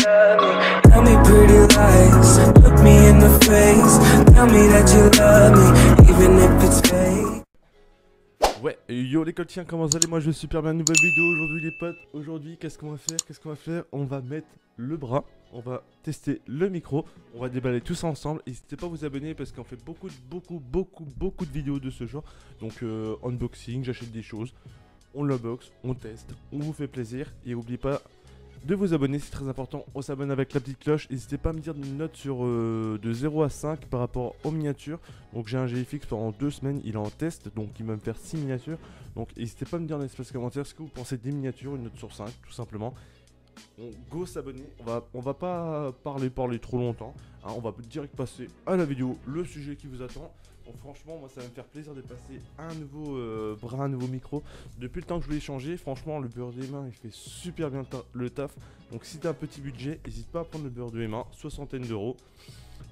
love me. Tell me pretty lies, look me in the face. Tell me that you love me, even if it's fake. Ouais, yo les coltiens, comment vous allez? Moi je vais super bien, nouvelle vidéo aujourd'hui les potes. Aujourd'hui qu'est-ce qu'on va faire? On va mettre le bras, on va tester le micro, on va déballer tout ça ensemble. N'hésitez pas à vous abonner parce qu'on fait beaucoup de vidéos de ce genre. Donc unboxing, j'achète des choses, on l'unbox, on teste, on vous fait plaisir. Et n'oubliez pas de vous abonner, c'est très important. On s'abonne avec la petite cloche. N'hésitez pas à me dire une note sur de 0 à 5 par rapport aux miniatures. Donc j'ai un GFX pendant 2 semaines, il est en test, donc il va me faire 6 miniatures. Donc n'hésitez pas à me dire dans l'espace commentaire ce que vous pensez des miniatures, une note sur 5 tout simplement. On go s'abonner, on va pas parler trop longtemps, hein, on va direct passer à la vidéo, le sujet qui vous attend. Donc franchement moi ça va me faire plaisir de passer un nouveau bras, un nouveau micro. Depuis le temps que je voulais changer, franchement le beurre des mains il fait super bien le taf. Donc si t'as un petit budget, n'hésite pas à prendre le beurre des mains, soixantaine d'euros.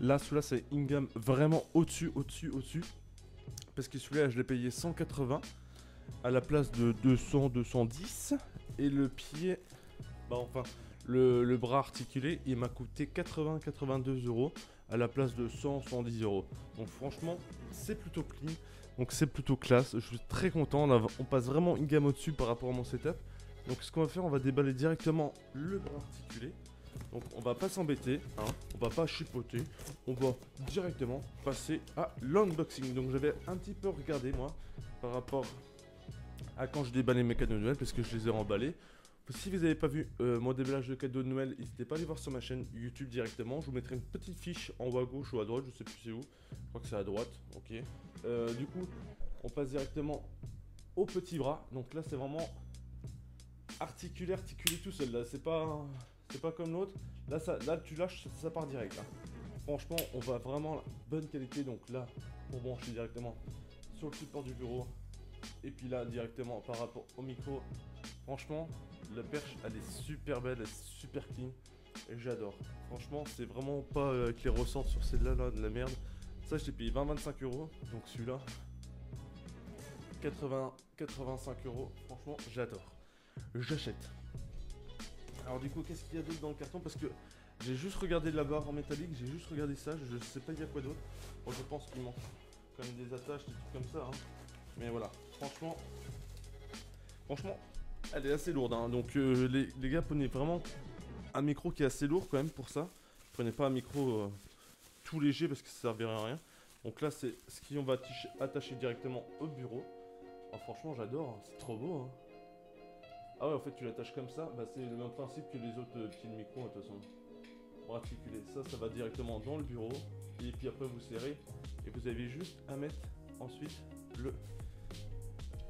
Là celui-là c'est une gamme vraiment au-dessus. Parce que celui-là je l'ai payé 180 à la place de 200, 210. Et le pied... Bah enfin, le bras articulé, il m'a coûté 82 euros à la place de 100, 110 euros. Donc franchement, c'est plutôt clean, donc c'est plutôt classe. Je suis très content, on passe vraiment une gamme au-dessus par rapport à mon setup. Donc ce qu'on va faire, on va déballer directement le bras articulé. Donc on va pas s'embêter, hein, on va pas chipoter, on va directement passer à l'unboxing. Donc j'avais un petit peu regardé moi par rapport à quand je déballais mes cadeaux de Noël parce que je les ai remballés. Si vous n'avez pas vu mon déballage de cadeaux de Noël, n'hésitez pas à aller voir sur ma chaîne YouTube directement. Je vous mettrai une petite fiche en haut à gauche ou à droite, je sais plus c'est où. Je crois que c'est à droite, ok. Du coup, on passe directement au petit bras. Donc là, c'est vraiment articulé tout seul. Là, c'est pas comme l'autre. Là, tu lâches, ça part direct. Hein. Franchement, on va vraiment la bonne qualité. Donc là, pour brancher directement sur le support du bureau. Et puis là, directement par rapport au micro. Franchement, la perche, elle est super belle, elle est super clean. Et j'adore. Franchement, c'est vraiment pas avec les ressorts sur celle-là, là, de la merde. Ça, je l'ai payé 20-25 euros. Donc celui-là, 85 euros. Franchement, j'adore. J'achète. Alors du coup, qu'est-ce qu'il y a d'autre dans le carton? Parce que j'ai juste regardé la barre en métallique, j'ai juste regardé ça. Je sais pas il y a quoi d'autre. Bon, je pense qu'il manque quand même des attaches, des trucs comme ça. Hein. Mais voilà, franchement, elle est assez lourde. Hein. Donc les gars, prenez vraiment un micro qui est assez lourd quand même pour ça. Prenez pas un micro tout léger parce que ça servirait à rien. Donc là, c'est ce qu'on va attacher directement au bureau. Oh, franchement, j'adore, hein. C'est trop beau. Hein. Ah ouais, en fait, tu l'attaches comme ça. Bah, c'est le même principe que les autres petits micros, de toute façon. Pour articuler ça va directement dans le bureau. Et puis après, vous serrez. Et vous avez juste à mettre ensuite le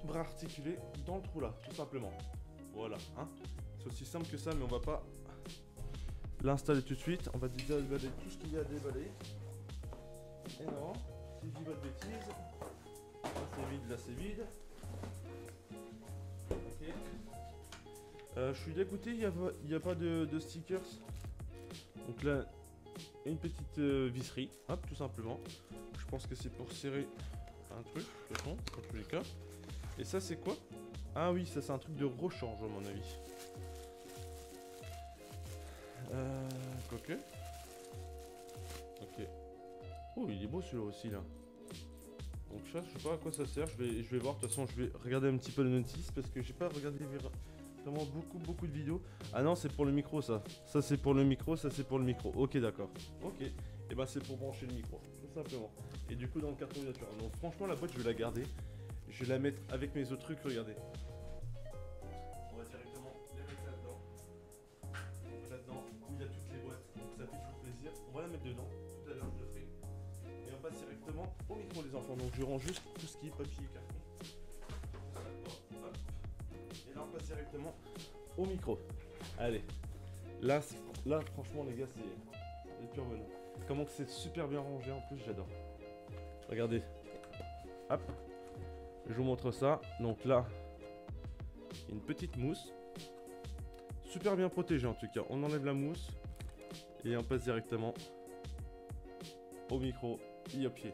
bras articulé dans le trou là, tout simplement. Voilà, hein. C'est aussi simple que ça, mais on va pas l'installer tout de suite. On va déjà déballer tout ce qu'il y a à déballer. Et non, si je dis pas de bêtises, là c'est vide. Ok. Je suis dégoûté, il n'y a pas de stickers. Donc là, une petite visserie, hop, tout simplement. Je pense que c'est pour serrer un truc, de fond, dans tous les cas. Et ça c'est quoi? Ah oui, ça c'est un truc de rechange à mon avis. Quoique. Ok. Oh, il est beau celui-là aussi là. Donc ça, je sais pas à quoi ça sert. Je vais voir. De toute façon, je vais regarder un petit peu le notice parce que j'ai pas regardé vraiment beaucoup de vidéos. Ah non, c'est pour le micro ça. Ça c'est pour le micro, ça c'est pour le micro. Ok, d'accord. Ok. Et bah c'est pour brancher le micro, tout simplement. Et du coup dans le carton miniature. Donc franchement la boîte je vais la garder. Je vais la mettre avec mes autres trucs, regardez. On va directement les mettre là-dedans. Donc là-dedans, où il y a toutes les boîtes, donc ça fait toujours plaisir. On va la mettre dedans, tout à l'heure je le ferai. Et on passe directement au micro les enfants. Donc je range juste tout ce qui est papier et carton. Hop. Et là on passe directement au micro. Allez. Là franchement les gars, c'est pur bonheur. Comment que c'est super bien rangé en plus, j'adore. Regardez. Hop. Je vous montre ça. Donc là, une petite mousse. Super bien protégée en tout cas. On enlève la mousse et on passe directement au micro et au pied.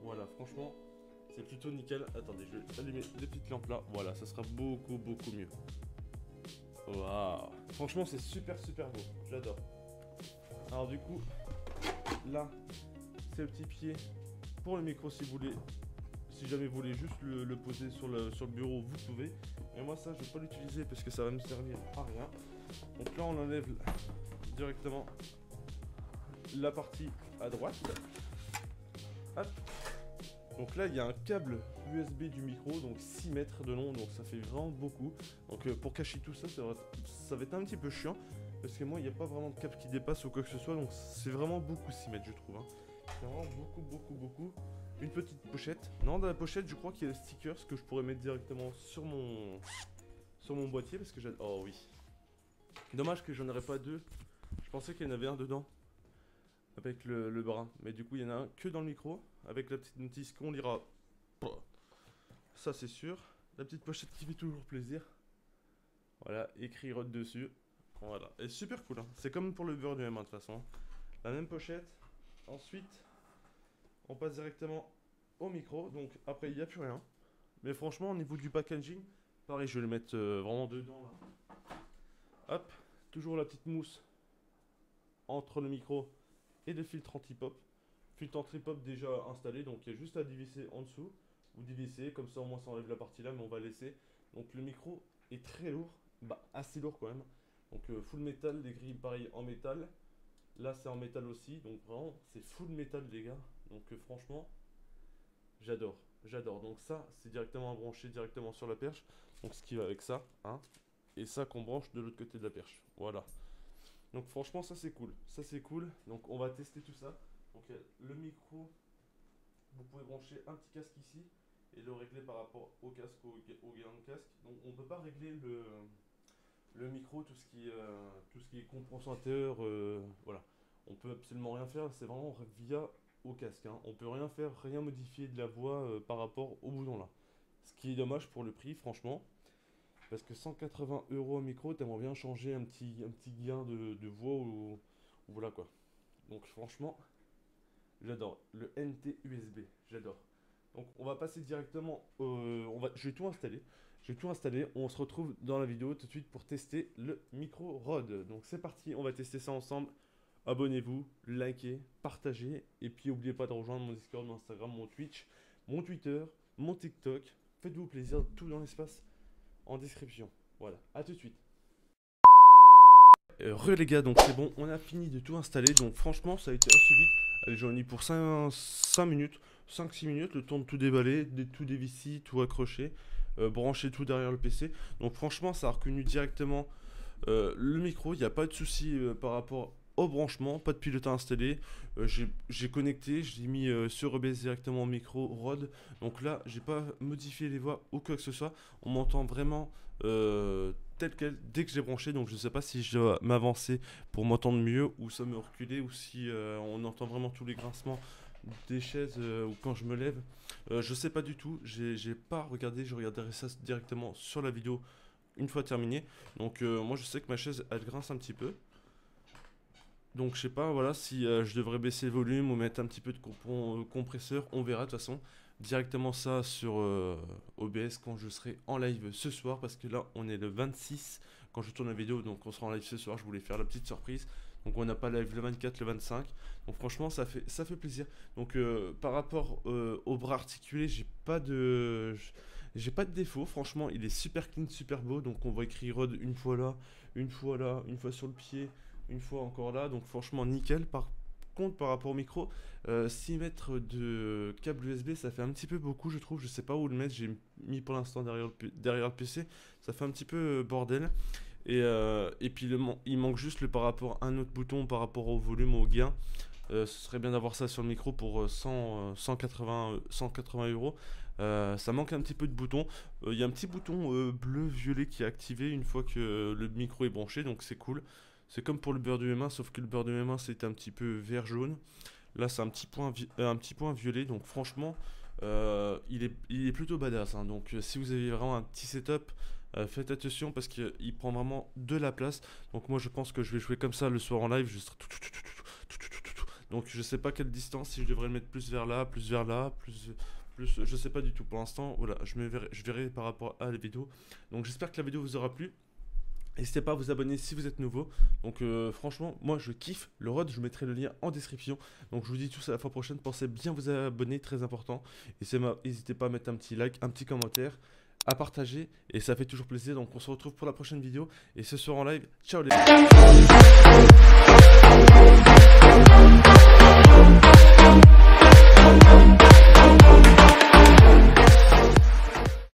Voilà, franchement, c'est plutôt nickel. Attendez, je vais allumer les petites lampes là. Voilà, ça sera beaucoup mieux. Waouh. Franchement c'est super beau, j'adore. Alors du coup, là, c'est le petit pied pour le micro si vous voulez. Si jamais vous voulez juste le poser sur le bureau, vous pouvez. Mais moi ça je vais pas l'utiliser parce que ça va me servir à rien. Donc là on enlève directement la partie à droite. Hop. Donc là il y a un câble USB du micro, donc 6 mètres de long, donc ça fait vraiment beaucoup. Donc pour cacher tout ça, ça va être un petit peu chiant. Parce que moi il n'y a pas vraiment de câble qui dépasse ou quoi que ce soit, donc c'est vraiment beaucoup 6 mètres je trouve. Hein. C'est vraiment beaucoup. Une petite pochette. Non, dans la pochette je crois qu'il y a le sticker, ce que je pourrais mettre directement sur mon boîtier parce que j'ai... Oh oui. Dommage que j'en aurais pas deux. Je pensais qu'il y en avait un dedans. Avec le bras. Mais du coup il y en a un que dans le micro. Avec la petite notice qu'on lira. Ça c'est sûr. La petite pochette qui fait toujours plaisir. Voilà, écrit Rode dessus. Voilà, et super cool, hein. C'est comme pour le beurre du M1 de toute façon. La même pochette. Ensuite, on passe directement au micro. Donc après, il n'y a plus rien. Mais franchement, au niveau du packaging, pareil, je vais le mettre vraiment dedans là. Hop, toujours la petite mousse entre le micro et le filtre anti-pop. Filtre anti-pop déjà installé, donc il y a juste à dévisser en dessous. Vous dévissez, comme ça au moins ça enlève la partie là, mais on va laisser. Donc le micro est très lourd, bah assez lourd quand même. Donc full métal, les grilles pareil en métal. Là c'est en métal aussi, donc vraiment c'est full métal les gars. Donc franchement, j'adore. Donc ça c'est directement branché directement sur la perche. Donc ce qui va avec ça, hein. Et ça qu'on branche de l'autre côté de la perche. Voilà. Donc franchement ça c'est cool. Donc on va tester tout ça. Donc le micro, vous pouvez brancher un petit casque ici et le régler par rapport au casque, au gain de casque. Donc on peut pas régler le micro, tout ce qui est compensateur, voilà. On peut absolument rien faire, c'est vraiment via au casque. Hein. On peut rien faire, rien modifier de la voix par rapport au bouton là. Ce qui est dommage pour le prix, franchement. Parce que 180 € au micro, t'aimerais bien changer un petit gain de voix ou voilà quoi. Donc franchement, j'adore. Le NT USB, j'adore. Donc on va passer directement, je vais tout installer. On se retrouve dans la vidéo tout de suite pour tester le micro Rode. Donc c'est parti, on va tester ça ensemble. Abonnez-vous, likez, partagez. Et puis n'oubliez pas de rejoindre mon Discord, mon Instagram, mon Twitch, mon Twitter, mon TikTok. Faites-vous plaisir, tout dans l'espace en description. Voilà, à tout de suite. Les gars, donc c'est bon, on a fini de tout installer. Donc franchement ça a été assez vite. Allez, j'en ai pour 5 minutes, 5-6 minutes, le temps de tout déballer, de tout dévisser, tout accrocher, brancher tout derrière le PC. Donc franchement ça a reconnu directement le micro, il n'y a pas de souci par rapport au branchement, pas de pilote à installer. J'ai connecté, j'ai mis sur EBS directement au micro Rode. Donc là j'ai pas modifié les voix ou quoi que ce soit, on m'entend vraiment tel quel dès que j'ai branché. Donc je sais pas si je dois m'avancer pour m'entendre mieux ou ça me reculer, ou si on entend vraiment tous les grincements des chaises ou quand je me lève. Je sais pas du tout, j'ai pas regardé, je regarderai ça directement sur la vidéo une fois terminé. Donc moi je sais que ma chaise elle grince un petit peu. Donc je sais pas, voilà, si je devrais baisser le volume ou mettre un petit peu de compresseur, on verra de toute façon. Directement ça sur OBS quand je serai en live ce soir, parce que là on est le 26 quand je tourne la vidéo, donc on sera en live ce soir. Je voulais faire la petite surprise, donc on n'a pas live le 24, le 25, donc franchement ça fait plaisir. Donc par rapport au bras articulé, j'ai pas de défaut, franchement il est super clean, super beau. Donc on va écrire Rode une fois là, une fois sur le pied, une fois encore là, donc franchement nickel. Par contre par rapport au micro, 6 mètres de câble USB ça fait un petit peu beaucoup je trouve. Je sais pas où le mettre, j'ai mis pour l'instant derrière le PC, ça fait un petit peu bordel. Et puis il manque juste par rapport à un autre bouton par rapport au volume, au gain. Ce serait bien d'avoir ça sur le micro pour 180 €. Ça manque un petit peu de bouton. Il y a un petit bouton bleu-violet qui est activé une fois que le micro est branché, donc c'est cool. C'est comme pour le beurre du M1, sauf que le beurre du M1 c'était un petit peu vert-jaune. Là c'est un petit point violet, donc franchement il est plutôt badass. Hein. Donc si vous avez vraiment un petit setup, faites attention parce qu'il prend vraiment de la place. Donc moi je pense que je vais jouer comme ça le soir en live. Donc je sais pas quelle distance, si je devrais le mettre plus vers là, plus je sais pas du tout pour l'instant. Voilà, je verrai par rapport à la vidéo. Donc j'espère que la vidéo vous aura plu. N'hésitez pas à vous abonner si vous êtes nouveau. Donc franchement, moi je kiffe le ROD, je vous mettrai le lien en description. Donc je vous dis tous à la fois prochaine, pensez bien vous abonner, très important. Et n'hésitez pas à mettre un petit like, un petit commentaire, à partager, et ça fait toujours plaisir. Donc on se retrouve pour la prochaine vidéo, et ce soir en live. Ciao les gars.